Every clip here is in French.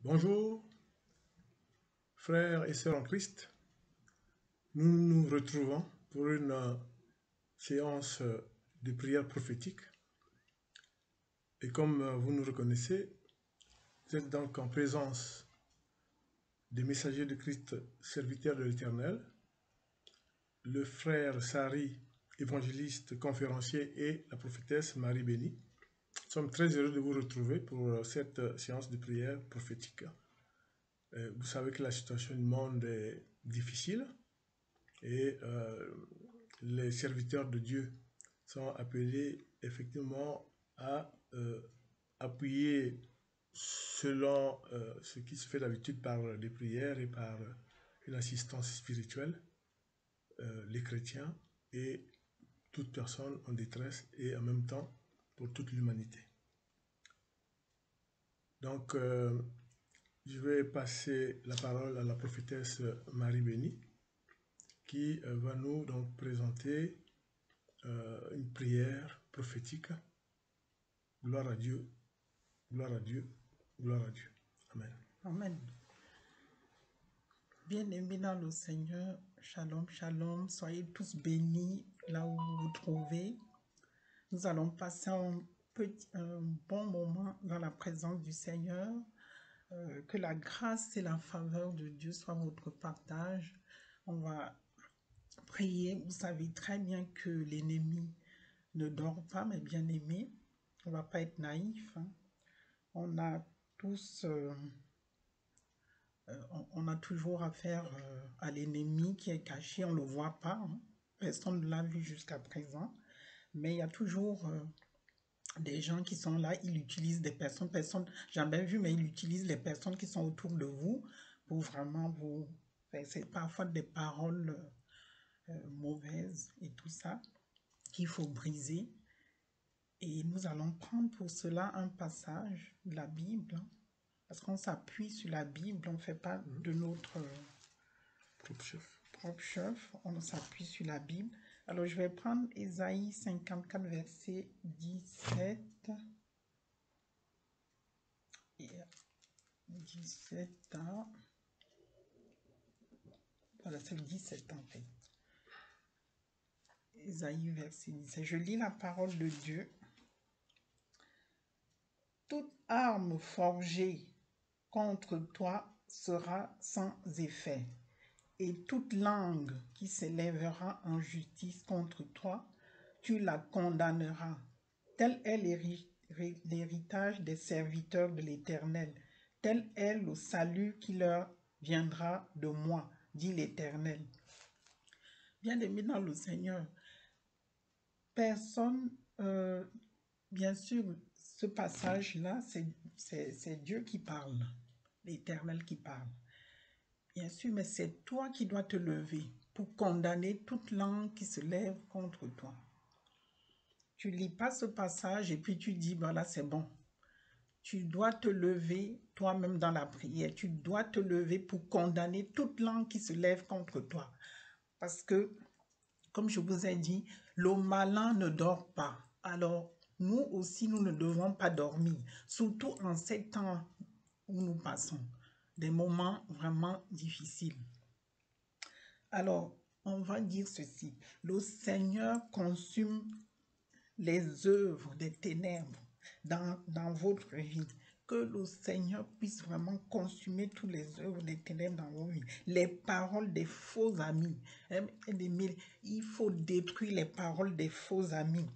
Bonjour, frères et sœurs en Christ. Nous nous retrouvons pour une séance de prière prophétique. Et comme vous nous reconnaissez, vous êtes donc en présence des messagers de Christ, serviteurs de l'Éternel, le frère Sari, évangéliste, conférencier, et la prophétesse Marie Béni. Nous sommes très heureux de vous retrouver pour cette séance de prière prophétique. Vous savez que la situation du monde est difficile et les serviteurs de Dieu sont appelés effectivement à appuyer selon ce qui se fait d'habitude par des prières et par une assistance spirituelle, les chrétiens et toute personne en détresse et en même temps pour toute l'humanité. Donc, je vais passer la parole à la prophétesse Marie Béni qui va nous donc présenter une prière prophétique. Gloire à Dieu, gloire à Dieu, gloire à Dieu. Amen. Amen. Bien-aimés dans le Seigneur, shalom, shalom, soyez tous bénis là où vous vous trouvez. Nous allons passer un bon moment dans la présence du Seigneur. Que la grâce et la faveur de Dieu soient votre partage. On va prier. Vous savez très bien que l'ennemi ne dort pas, mes bien-aimés. On ne va pas être naïf. On a tous... on a toujours affaire à l'ennemi qui est caché, on ne le voit pas. Personne ne l'a vu jusqu'à présent. Mais il y a toujours des gens qui sont là, il utilise des personnes, jamais vu, mais il utilise les personnes qui sont autour de vous pour vraiment vous... C'est parfois des paroles mauvaises et tout ça qu'il faut briser. Et nous allons prendre pour cela un passage de la Bible, parce qu'on s'appuie sur la Bible, on ne fait pas de notre propre chef, on s'appuie sur la Bible. Alors je vais prendre Ésaïe 54, verset 17. Et 17 ans. Voilà, c'est le 17 en fait. Ésaïe, verset 17. Je lis la parole de Dieu. Toute arme forgée contre toi sera sans effet, et toute langue qui s'élèvera en justice contre toi, tu la condamneras. Tel est l'héritage des serviteurs de l'Éternel. Tel est le salut qui leur viendra de moi, dit l'Éternel. Bien-aimés dans le Seigneur, personne, bien sûr, ce passage-là, c'est Dieu qui parle, l'Éternel qui parle. Bien sûr, mais c'est toi qui dois te lever pour condamner toute langue qui se lève contre toi. Tu lis pas ce passage et puis tu dis, voilà, c'est bon. Tu dois te lever toi-même dans la prière. Tu dois te lever pour condamner toute langue qui se lève contre toi. Parce que, comme je vous ai dit, le malin ne dort pas. Alors, nous aussi, nous ne devons pas dormir. Surtout en ces temps où nous passons. Des moments vraiment difficiles. Alors, on va dire ceci. Le Seigneur consume les œuvres des ténèbres dans votre vie. Que le Seigneur puisse vraiment consumer toutes les œuvres des ténèbres dans vos vies. Les paroles des faux amis. Il faut détruire les paroles des faux amis.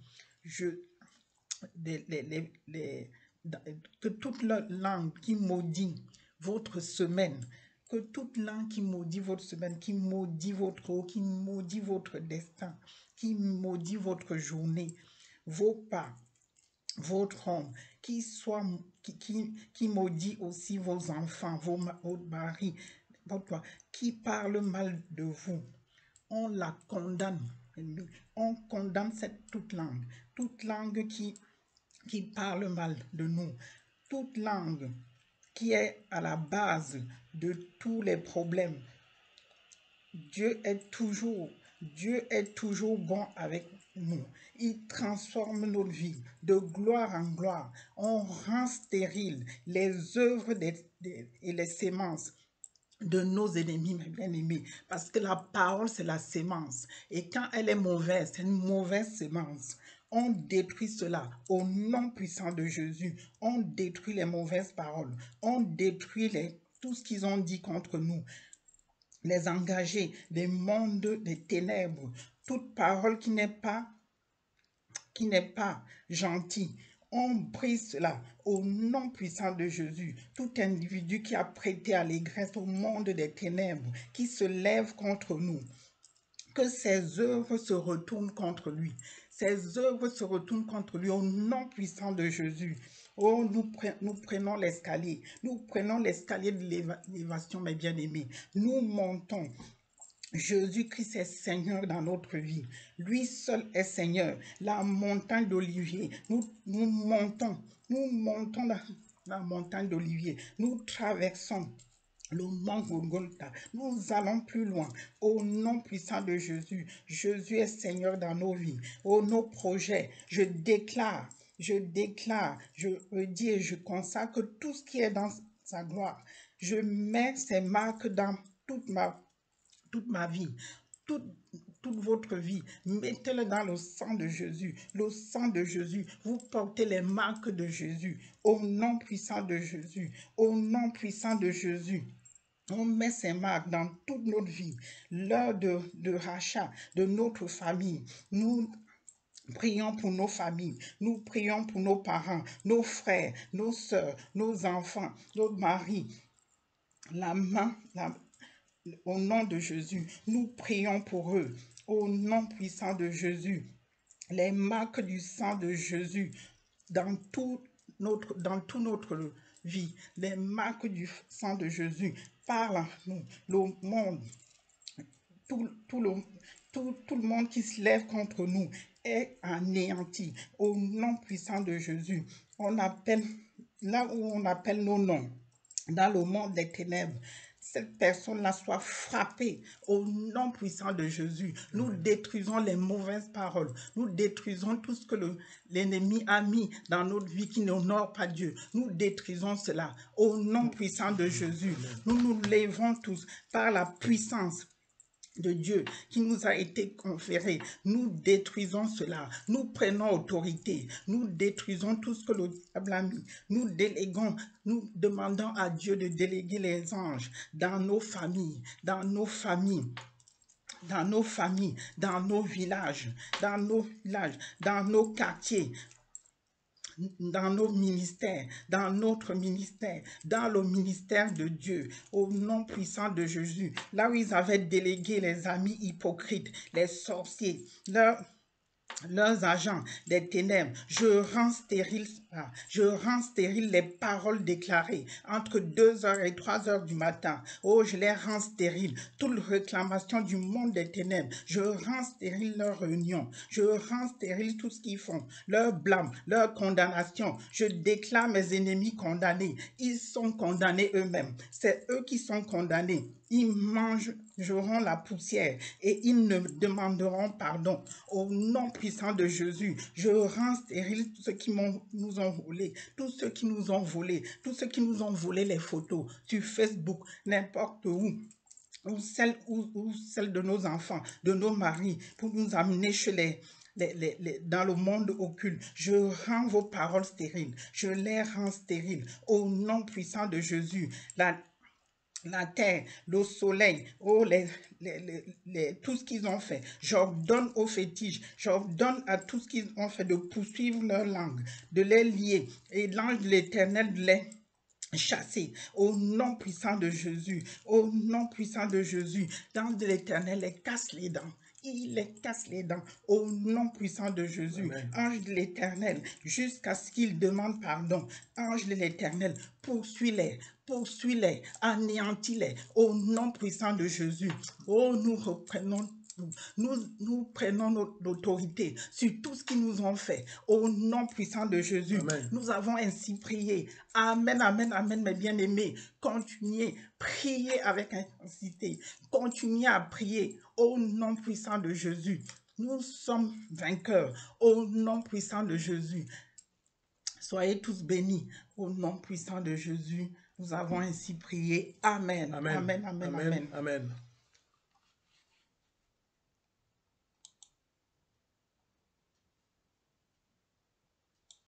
Que toute langue qui maudit votre semaine, que toute langue qui maudit votre semaine, qui maudit votre eau, qui maudit votre destin, qui maudit votre journée, vos pas, votre homme, qui maudit aussi vos enfants, votre mari, qui parle mal de vous, on la condamne. On condamne toute langue qui parle mal de nous, toute langue qui est à la base de tous les problèmes. Dieu est toujours bon avec nous. Il transforme notre vie de gloire en gloire. On rend stérile les œuvres et les sémences de nos ennemis, mes bien-aimés. Parce que la parole, c'est la sémence. Et quand elle est mauvaise, c'est une mauvaise sémence. On détruit cela au nom puissant de Jésus. On détruit les mauvaises paroles. On détruit tout ce qu'ils ont dit contre nous. Les engagés des mondes des ténèbres. Toute parole qui n'est pas gentil. On brise cela au nom puissant de Jésus. Tout individu qui a prêté allégresse au monde des ténèbres, qui se lève contre nous, que ses œuvres se retournent contre lui. Ses œuvres se retournent contre lui au nom puissant de Jésus. Oh, nous prenons l'escalier. Nous prenons l'escalier de l'élévation, mes bien-aimés. Nous montons. Jésus-Christ est Seigneur dans notre vie. Lui seul est Seigneur. La montagne d'Olivier, nous montons la montagne d'Olivier. Nous traversons le mont Golgotha. Nous allons plus loin. Au nom puissant de Jésus, Jésus est Seigneur dans nos vies. Au nos projets, je déclare, je redis et je consacre tout ce qui est dans sa gloire. Je mets ces marques dans toute ma vie, toute votre vie, mettez-le dans le sang de Jésus. Le sang de Jésus, vous portez les marques de Jésus. Au nom puissant de Jésus, au nom puissant de Jésus. On met ces marques dans toute notre vie. L'heure de rachat de notre famille. Nous prions pour nos familles, nous prions pour nos parents, nos frères, nos sœurs, nos enfants, nos maris. Au nom de Jésus, nous prions pour eux. Au nom puissant de Jésus, les marques du sang de Jésus dans toute notre vie, les marques du sang de Jésus parlent à nous. Le monde, tout le monde qui se lève contre nous est anéanti. Au nom puissant de Jésus, on appelle, là où on appelle nos noms, dans le monde des ténèbres, cette personne-là soit frappée au nom puissant de Jésus. Nous détruisons les mauvaises paroles. Nous détruisons tout ce que l'ennemi a mis dans notre vie qui n'honore pas Dieu. Nous détruisons cela au nom puissant de Jésus. Nous nous levons tous par la puissance de Dieu qui nous a été conféré. Nous détruisons cela. Nous prenons autorité. Nous détruisons tout ce que le diable a mis. Nous déléguons, nous demandons à Dieu de déléguer les anges dans nos familles, dans nos villages, dans nos quartiers, dans nos ministères, dans notre ministère, dans le ministère de Dieu, au nom puissant de Jésus, là où ils avaient délégué les amis hypocrites, les sorciers, leurs agents des ténèbres, je rends stérile les paroles déclarées entre 2h et 3h du matin. Oh, je les rends stériles. Toute réclamation du monde des ténèbres, je rends stérile leurs réunions. Je rends stérile tout ce qu'ils font, leur blâme, leur condamnation. Je déclare mes ennemis condamnés. Ils sont condamnés eux-mêmes. C'est eux qui sont condamnés. Ils mangeront la poussière et ils ne demanderont pardon. Au nom puissant de Jésus, je rends stérile tous ceux qui nous ont volé, tous ceux qui nous ont volé, tous ceux qui nous ont volé les photos sur Facebook, n'importe où. Ou celles de nos enfants, de nos maris, pour nous amener chez dans le monde occulte. Je rends vos paroles stériles. Je les rends stériles. Au nom puissant de Jésus, la terre, le soleil, oh, tout ce qu'ils ont fait. J'ordonne aux fétiches, j'ordonne à tout ce qu'ils ont fait de poursuivre leur langue, de les lier, et l'ange de l'Éternel de les chasser au nom puissant de Jésus, au nom puissant de Jésus. L'ange de l'Éternel les casse les dents. Il les casse les dents au nom puissant de Jésus. Amen. Ange de l'Éternel, jusqu'à ce qu'ils demandent pardon. Ange de l'Éternel, poursuis-les, anéantis-les au nom puissant de Jésus. Oh, nous prenons notre autorité sur tout ce qu'ils nous ont fait au nom puissant de Jésus. Amen. Nous avons ainsi prié. Amen, amen, amen, mes bien-aimés. Continuez, priez avec intensité. Continuez à prier au nom puissant de Jésus. Nous sommes vainqueurs au nom puissant de Jésus. Soyez tous bénis au nom puissant de Jésus. Nous avons ainsi prié. Amen. Amen. Amen, amen, Amen. amen. Amen.